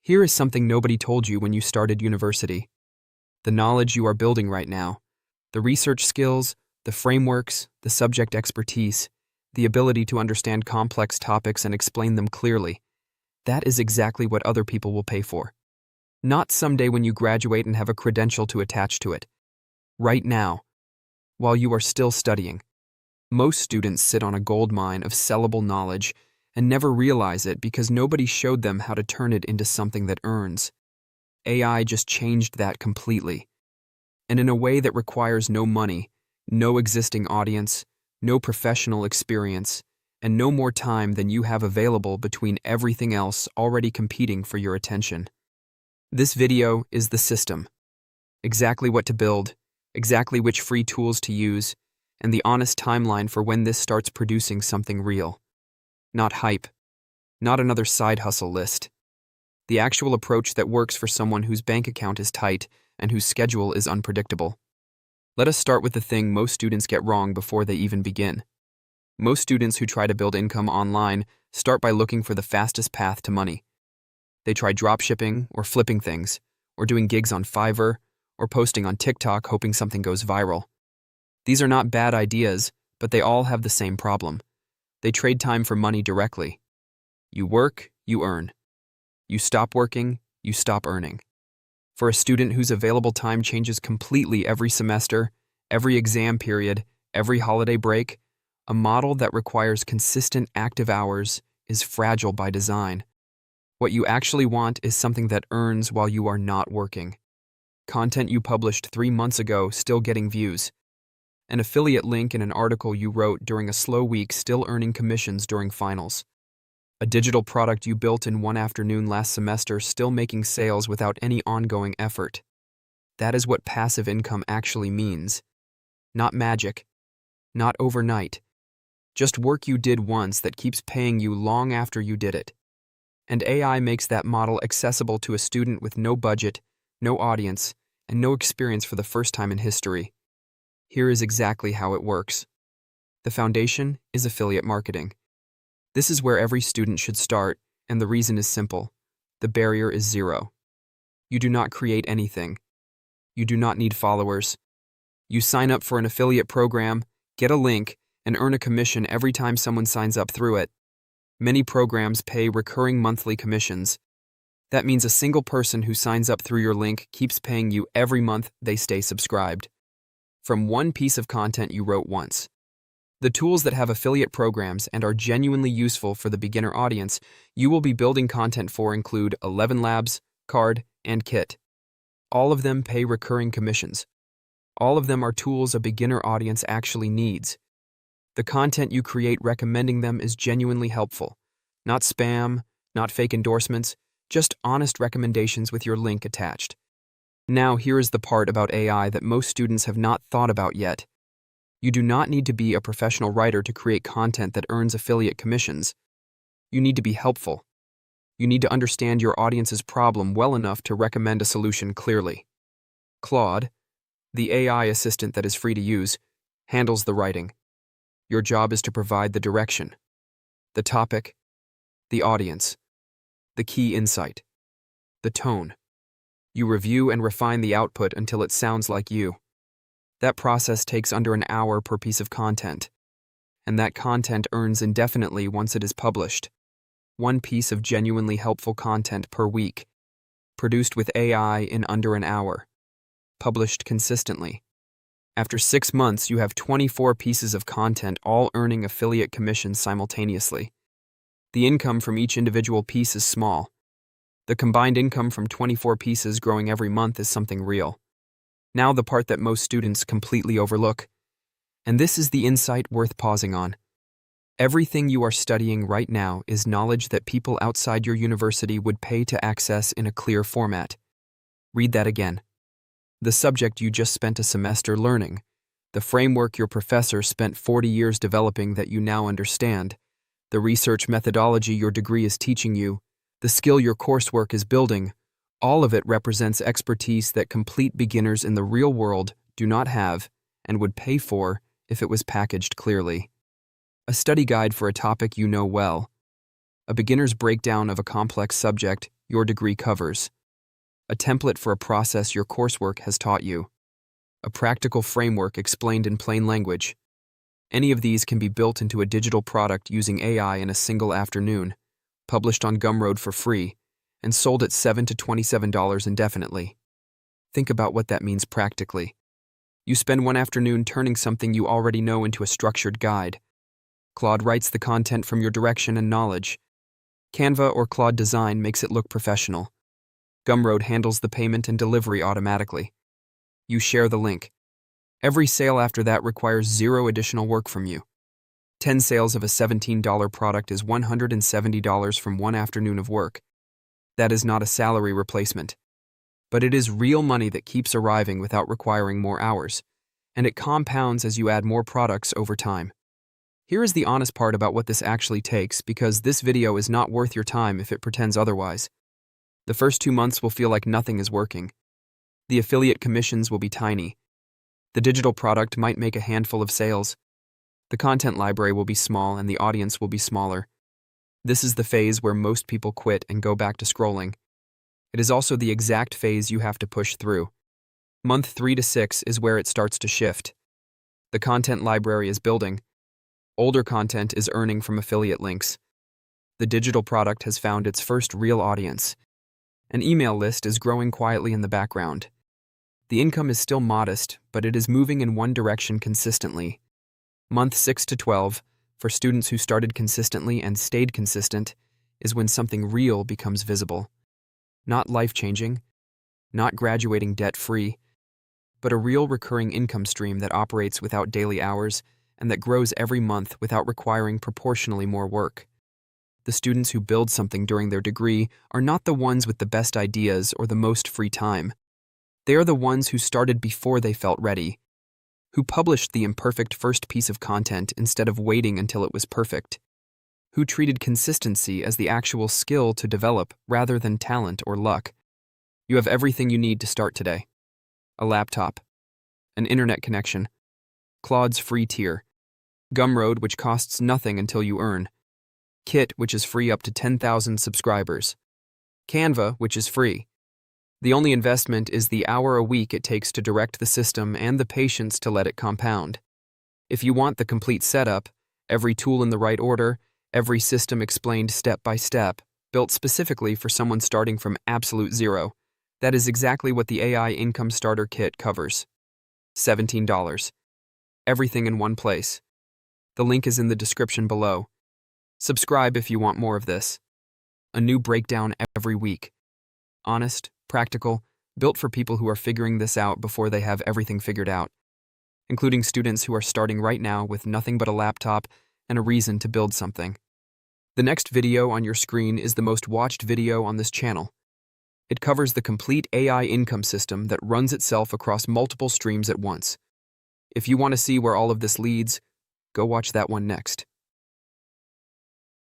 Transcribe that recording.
Here is something nobody told you when you started university. The knowledge you are building right now, the research skills, the frameworks, the subject expertise, the ability to understand complex topics and explain them clearly, that is exactly what other people will pay for. Not someday when you graduate and have a credential to attach to it. Right now, while you are still studying. Most students sit on a goldmine of sellable knowledge and never realize it because nobody showed them how to turn it into something that earns. AI just changed that completely. And in a way that requires no money, no existing audience, no professional experience, and no more time than you have available between everything else already competing for your attention. This video is the system. Exactly what to build, exactly which free tools to use, and the honest timeline for when this starts producing something real. Not hype. Not another side hustle list. The actual approach that works for someone whose bank account is tight and whose schedule is unpredictable. Let us start with the thing most students get wrong before they even begin. Most students who try to build income online start by looking for the fastest path to money. They try dropshipping or flipping things, or doing gigs on Fiverr, or posting on TikTok hoping something goes viral. These are not bad ideas, but they all have the same problem. They trade time for money directly. You work, you earn. You stop working, you stop earning. For a student whose available time changes completely every semester, every exam period, every holiday break, a model that requires consistent active hours is fragile by design. What you actually want is something that earns while you are not working. Content you published 3 months ago still getting views. An affiliate link in an article you wrote during a slow week still earning commissions during finals. A digital product you built in one afternoon last semester still making sales without any ongoing effort. That is what passive income actually means. Not magic. Not overnight. Just work you did once that keeps paying you long after you did it. And AI makes that model accessible to a student with no budget, no audience, and no experience for the first time in history. Here is exactly how it works. The foundation is affiliate marketing. This is where every student should start, and the reason is simple. The barrier is zero. You do not create anything. You do not need followers. You sign up for an affiliate program, get a link, and earn a commission every time someone signs up through it. Many programs pay recurring monthly commissions. That means a single person who signs up through your link keeps paying you every month they stay subscribed. From one piece of content you wrote once. The tools that have affiliate programs and are genuinely useful for the beginner audience you will be building content for include 11 Labs, Card, and Kit. All of them pay recurring commissions. All of them are tools a beginner audience actually needs. The content you create recommending them is genuinely helpful. Not spam, not fake endorsements, just honest recommendations with your link attached. Now here is the part about AI that most students have not thought about yet. You do not need to be a professional writer to create content that earns affiliate commissions. You need to be helpful. You need to understand your audience's problem well enough to recommend a solution clearly. Claude, the AI assistant that is free to use, handles the writing. Your job is to provide the direction, the topic, the audience, the key insight, the tone. You review and refine the output until it sounds like you. That process takes under an hour per piece of content, and that content earns indefinitely once it is published. One piece of genuinely helpful content per week, produced with AI in under an hour, published consistently. After 6 months, you have 24 pieces of content all earning affiliate commissions simultaneously. The income from each individual piece is small. The combined income from 24 pieces growing every month is something real. Now the part that most students completely overlook. And this is the insight worth pausing on. Everything you are studying right now is knowledge that people outside your university would pay to access in a clear format. Read that again. The subject you just spent a semester learning, the framework your professor spent 40 years developing that you now understand, the research methodology your degree is teaching you, the skill your coursework is building, all of it represents expertise that complete beginners in the real world do not have and would pay for if it was packaged clearly. A study guide for a topic you know well. A beginner's breakdown of a complex subject your degree covers. A template for a process your coursework has taught you. A practical framework explained in plain language. Any of these can be built into a digital product using AI in a single afternoon, published on Gumroad for free, and sold at $7 to $27 indefinitely. Think about what that means practically. You spend one afternoon turning something you already know into a structured guide. Claude writes the content from your direction and knowledge. Canva or Claude Design makes it look professional. Gumroad handles the payment and delivery automatically. You share the link. Every sale after that requires zero additional work from you. 10 sales of a $17 product is $170 from one afternoon of work. That is not a salary replacement. But it is real money that keeps arriving without requiring more hours, and it compounds as you add more products over time. Here is the honest part about what this actually takes, because this video is not worth your time if it pretends otherwise. The first 2 months will feel like nothing is working. The affiliate commissions will be tiny. The digital product might make a handful of sales. The content library will be small and the audience will be smaller. This is the phase where most people quit and go back to scrolling. It is also the exact phase you have to push through. Month 3 to 6 is where it starts to shift. The content library is building. Older content is earning from affiliate links. The digital product has found its first real audience. An email list is growing quietly in the background. The income is still modest, but it is moving in one direction consistently. Month 6 to 12, for students who started consistently and stayed consistent, is when something real becomes visible. Not life-changing, not graduating debt-free, but a real recurring income stream that operates without daily hours and that grows every month without requiring proportionally more work. The students who build something during their degree are not the ones with the best ideas or the most free time. They are the ones who started before they felt ready, who published the imperfect first piece of content instead of waiting until it was perfect, who treated consistency as the actual skill to develop rather than talent or luck. You have everything you need to start today. A laptop, an internet connection, Claude's free tier, Gumroad, which costs nothing until you earn, Kit, which is free up to 10,000 subscribers, Canva, which is free. The only investment is the hour a week it takes to direct the system and the patience to let it compound. If you want the complete setup, every tool in the right order, every system explained step by step, built specifically for someone starting from absolute zero, that is exactly what the AI Income Starter Kit covers. $17. Everything in one place. The link is in the description below. Subscribe if you want more of this. A new breakdown every week. Honest, practical, built for people who are figuring this out before they have everything figured out, including students who are starting right now with nothing but a laptop and a reason to build something. The next video on your screen is the most watched video on this channel. It covers the complete AI income system that runs itself across multiple streams at once. If you want to see where all of this leads, go watch that one next.